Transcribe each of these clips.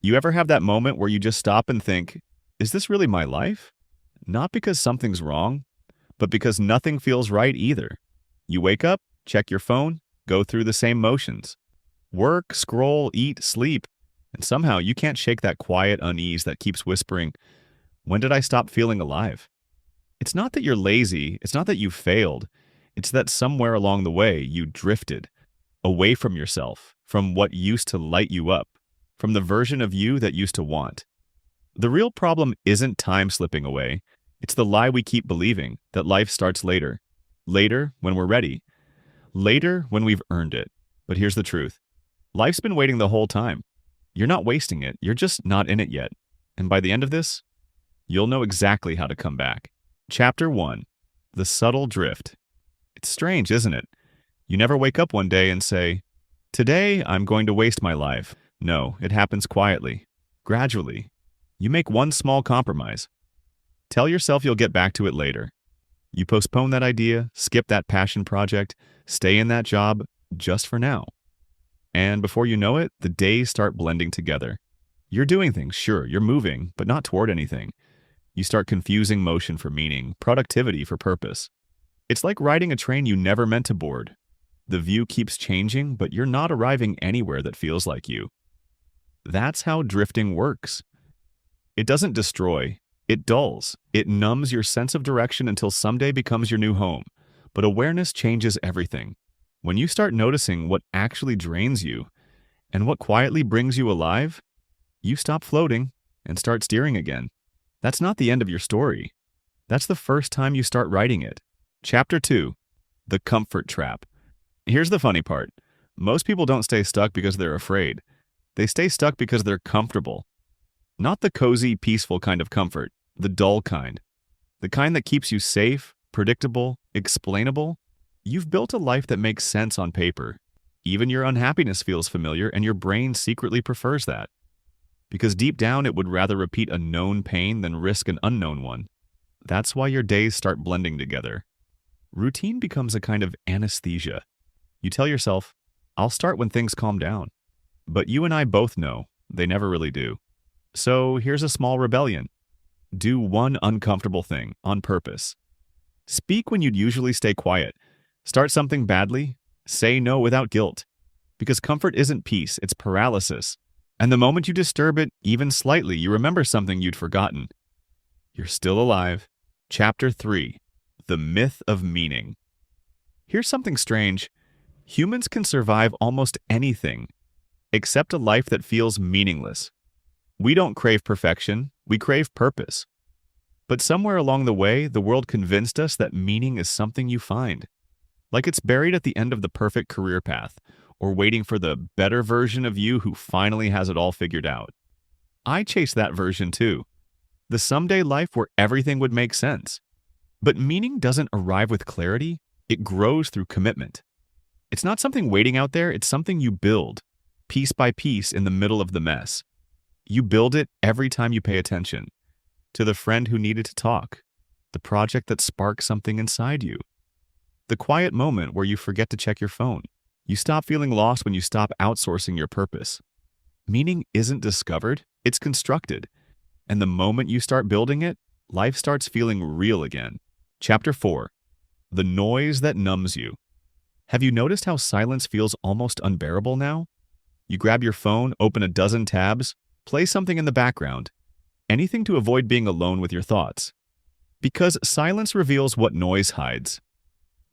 You ever have that moment where you just stop and think, is this really my life? Not because something's wrong, but because nothing feels right either. You wake up, check your phone, go through the same motions. Work, scroll, eat, sleep, and somehow you can't shake that quiet unease that keeps whispering, when did I stop feeling alive? It's not that you're lazy, it's not that you failed, it's that somewhere along the way you drifted away from yourself, from what used to light you up, from the version of you that used to want. The real problem isn't time slipping away, it's the lie we keep believing that life starts later. Later when we're ready. Later when we've earned it. But here's the truth. Life's been waiting the whole time. You're not wasting it, you're just not in it yet. And by the end of this, you'll know exactly how to come back. Chapter 1. The Subtle Drift. It's strange, isn't it? You never wake up one day and say, today I'm going to waste my life. No, it happens quietly, gradually. You make one small compromise. Tell yourself you'll get back to it later. You postpone that idea, skip that passion project, stay in that job just for now. And before you know it, the days start blending together. You're doing things, sure, you're moving, but not toward anything. You start confusing motion for meaning, productivity for purpose. It's like riding a train you never meant to board. The view keeps changing, but you're not arriving anywhere that feels like you. That's how drifting works. It doesn't destroy, it dulls. It numbs your sense of direction until someday becomes your new home. But awareness changes everything. When you start noticing what actually drains you and what quietly brings you alive, you stop floating and start steering again. That's not the end of your story. That's the first time you start writing it. Chapter 2. The Comfort Trap. Here's the funny part. Most people don't stay stuck because they're afraid. They stay stuck because they're comfortable. Not the cozy, peaceful kind of comfort, the dull kind. The kind that keeps you safe, predictable, explainable. You've built a life that makes sense on paper. Even your unhappiness feels familiar, and your brain secretly prefers that. Because deep down it would rather repeat a known pain than risk an unknown one. That's why your days start blending together. Routine becomes a kind of anesthesia. You tell yourself, I'll start when things calm down. But you and I both know they never really do. So here's a small rebellion. Do one uncomfortable thing on purpose. Speak when you'd usually stay quiet. Start something badly. Say no without guilt. Because comfort isn't peace, it's paralysis. And the moment you disturb it, even slightly, you remember something you'd forgotten. You're still alive. Chapter 3. The Myth of Meaning. Here's something strange. Humans can survive almost anything, except a life that feels meaningless. We don't crave perfection, we crave purpose. But somewhere along the way, the world convinced us that meaning is something you find. Like it's buried at the end of the perfect career path, or waiting for the better version of you who finally has it all figured out. I chase that version too. The someday life where everything would make sense. But meaning doesn't arrive with clarity, it grows through commitment. It's not something waiting out there, it's something you build, piece by piece in the middle of the mess. You build it every time you pay attention. To the friend who needed to talk, the project that sparked something inside you, the quiet moment where you forget to check your phone. You stop feeling lost when you stop outsourcing your purpose. Meaning isn't discovered, it's constructed. And the moment you start building it, life starts feeling real again. Chapter 4. The Noise That Numbs You. Have you noticed how silence feels almost unbearable now? You grab your phone, open a dozen tabs, play something in the background. Anything to avoid being alone with your thoughts. Because silence reveals what noise hides.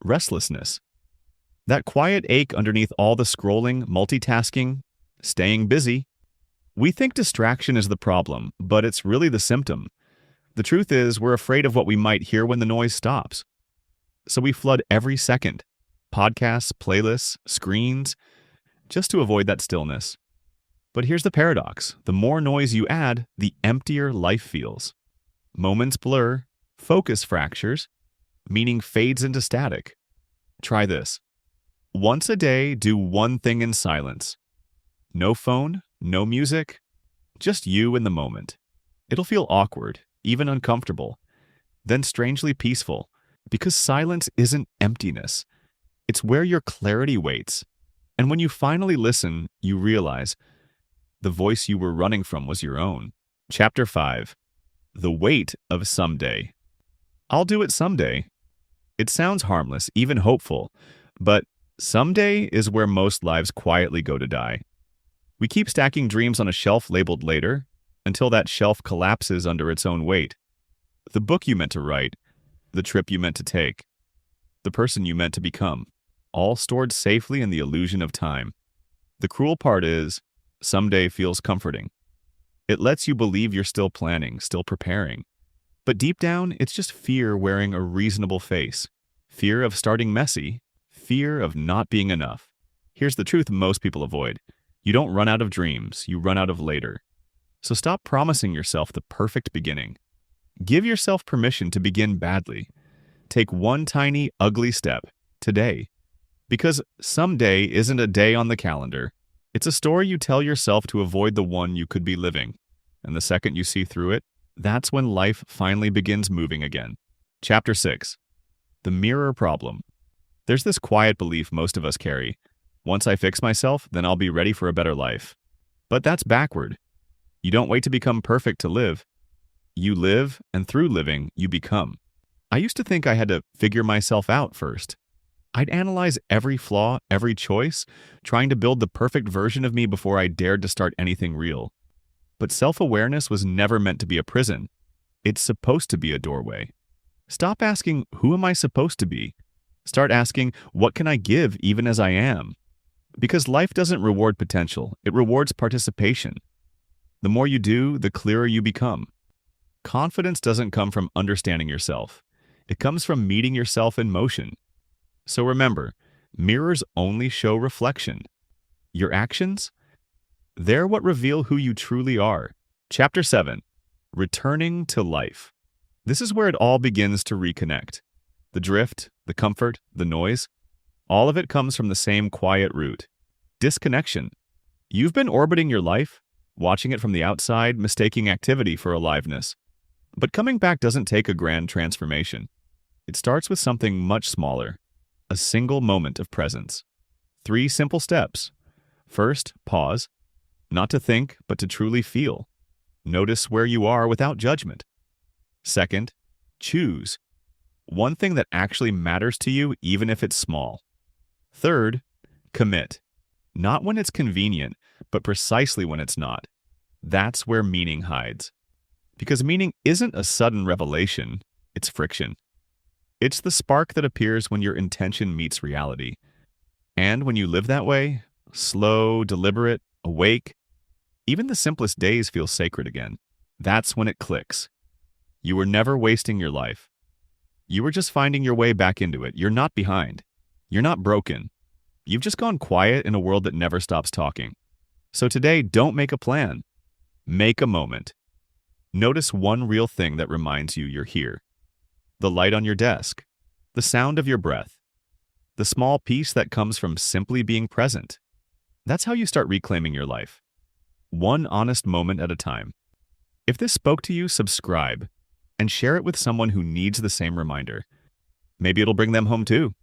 Restlessness. That quiet ache underneath all the scrolling, multitasking, staying busy. We think distraction is the problem, but it's really the symptom. The truth is, we're afraid of what we might hear when the noise stops. So we flood every second. Podcasts, playlists, screens, just to avoid that stillness. But here's the paradox. The more noise you add, the emptier life feels. Moments blur, focus fractures, meaning fades into static. Try this. Once a day, do one thing in silence. No phone, no music, just you in the moment. It'll feel awkward, even uncomfortable, then strangely peaceful, because silence isn't emptiness. It's where your clarity waits. And when you finally listen, you realize The voice you were running from was your own. Chapter 5. The Weight of Someday. I'll do it someday. It sounds harmless, even hopeful, but someday is where most lives quietly go to die. We keep stacking dreams on a shelf labeled later, until that shelf collapses under its own weight. The book you meant to write, the trip you meant to take, the person you meant to become, all stored safely in the illusion of time. The cruel part is, someday feels comforting. It lets you believe you're still planning, still preparing. But deep down, it's just fear wearing a reasonable face. Fear of starting messy, fear of not being enough. Here's the truth most people avoid. You don't run out of dreams, you run out of later. So stop promising yourself the perfect beginning. Give yourself permission to begin badly. Take one tiny, ugly step, today. Because someday isn't a day on the calendar. It's a story you tell yourself to avoid the one you could be living. And the second you see through it, that's when life finally begins moving again. Chapter 6. The Mirror Problem. There's this quiet belief most of us carry. Once I fix myself, then I'll be ready for a better life. But that's backward. You don't wait to become perfect to live. You live, and through living, you become. I used to think I had to figure myself out first. I'd analyze every flaw, every choice, trying to build the perfect version of me before I dared to start anything real. But self-awareness was never meant to be a prison. It's supposed to be a doorway. Stop asking, who am I supposed to be? Start asking, what can I give even as I am? Because life doesn't reward potential, it rewards participation. The more you do, the clearer you become. Confidence doesn't come from understanding yourself. It comes from meeting yourself in motion. So remember, mirrors only show reflection. Your actions? They're what reveal who you truly are. Chapter 7. Returning to life. This is where it all begins to reconnect. The drift, the comfort, the noise, all of it comes from the same quiet root. Disconnection. You've been orbiting your life, watching it from the outside, mistaking activity for aliveness. But coming back doesn't take a grand transformation. It starts with something much smaller. A single moment of presence. 3 simple steps. First, pause. Not to think, but to truly feel. Notice where you are without judgment. Second, choose. One thing that actually matters to you, even if it's small. Third, commit. Not when it's convenient, but precisely when it's not. That's where meaning hides. Because meaning isn't a sudden revelation, it's friction. It's the spark that appears when your intention meets reality. And when you live that way, slow, deliberate, awake, even the simplest days feel sacred again. That's when it clicks. You were never wasting your life. You were just finding your way back into it. You're not behind. You're not broken. You've just gone quiet in a world that never stops talking. So today, don't make a plan. Make a moment. Notice one real thing that reminds you you're here. The light on your desk. The sound of your breath. The small peace that comes from simply being present. That's how you start reclaiming your life. One honest moment at a time. If this spoke to you, subscribe and share it with someone who needs the same reminder. Maybe it'll bring them home too.